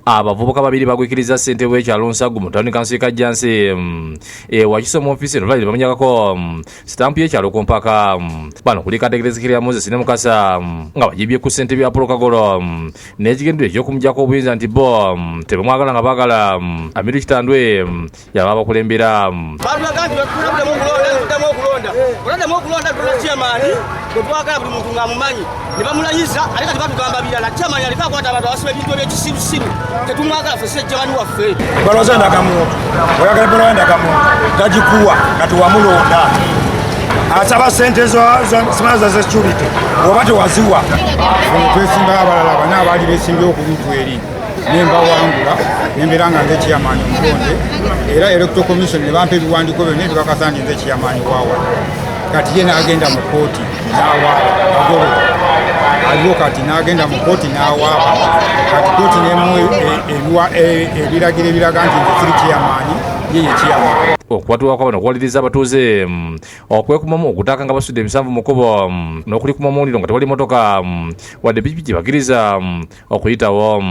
abavubuka babiri bagwikiriza ssente w'ekyalo Nsagu mu ttawuni kansi Kajjansi wakisomo ofisi eno balire bamunyagako sitampu y'ekyalo ku mpaka bano kuli Kategerezekiria Moses ne Mukasa nga bajibye ku ssente bya Paul Kagolo n'ekigendero eky'okumujjako obuyinza nti bo tebamwagala nga baagala Amiru Kitandwe yaba bakulembera twagala buli muntu ng'amumanyi ne bamulayiza ate kati batugamba birala chairman alika akwata abantu abasiba ebintu eby'ekisirusiru tetumwagala ffe sejjabani waffe baloza ndagamuntu oyagala baloza ndagamuntu tagikuwa kati wamulonda asaba ssente za security oba tewaziwa twesimba abalala bana abaali besimbye okuluntu eri nembawangula nembeera nga nze chairman omulonde era electoral commission ne bampa ebiwandiiko byonna ebikakasa nti nze chairman wawa kati ye n'agenda mu kooti n'awaaba agolo aliwo kati n'agenda mu kooti n'awaaba kati kooti n'emu ebiragiro ebiraga nti nze siri kiyamaanyi ye ye kiyamaanyi okukwatibwa kw'abano okuwaliriza abatuuze okwekumamu okutaaka nga basudde emisanvu mu kkubo n'okulikumamu omuliro nga tewali motoka wadde pikipiki bakiriza okuyitawo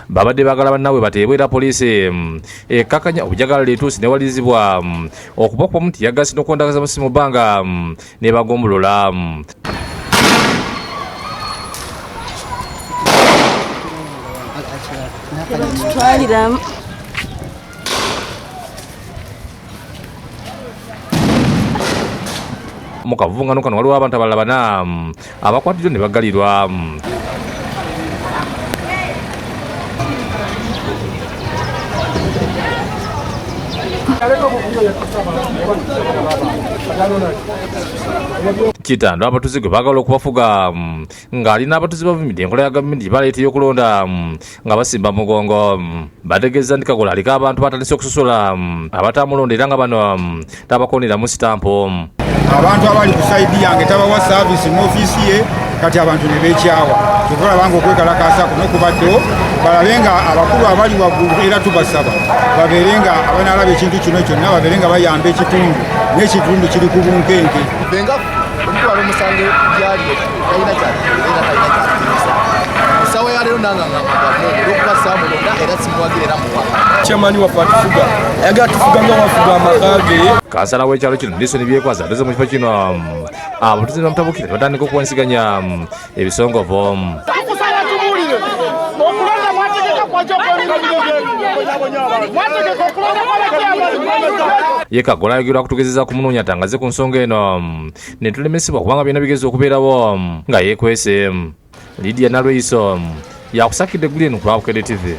babadde baagala bannaabwe bateebwe era poliisi ekkakanya obujagala lituusi newalirizibwa okubakubamu nti yagasi n'okwondagaza musi mu bbanga ne bagombolola mu kavuvungano kano waliwo abantu abalala bana abakwatiddwa ne baggalirwa Kitando abatuuze gwe baagala okubafuga ng'alina abatuuze bavumidde enkola ya gavumenti gye y'okulonda nga basimba mugongo bategeeza nti Kagola aliko abantu batandise okusosola abatamulonda era nga bano tabakonderamu sitampu abantu abali ku saidi yange tabawa saavisi mu ofiisi ye kati abantu ne beekyawa tukulabanga okwekalakaasa kuno kubaddewo balabe nga abakulu abali waggulu era tubasaba babeere nga abanaalaba ekintu kino kyonna babeere nga bayamba ekitundu n'ekitundu kiri ku bunkenke benga omutwala omusange gyali talina kyatera talina kyatisa musawo yaleero nangaolwokuba saamulonda era simuwagira era muwa kyamaani waffe atufuga ayagala tufuga nga wafuga amagage kansala w'ekyalo kino Nelson Byekwaso atuze mu kifo kino abatuuze bamutabukira ne batandika okuwansiganya ebisongovu ye Kagola ayogerwa kutugezeza kumunoonya atangaze ku nsonga eno ne tulemesebwa kubanga byonna bigezi okubeerawo nga yeekwese Lydia Nalweiso yakusakidde eggulu eno ku Bukedde TV.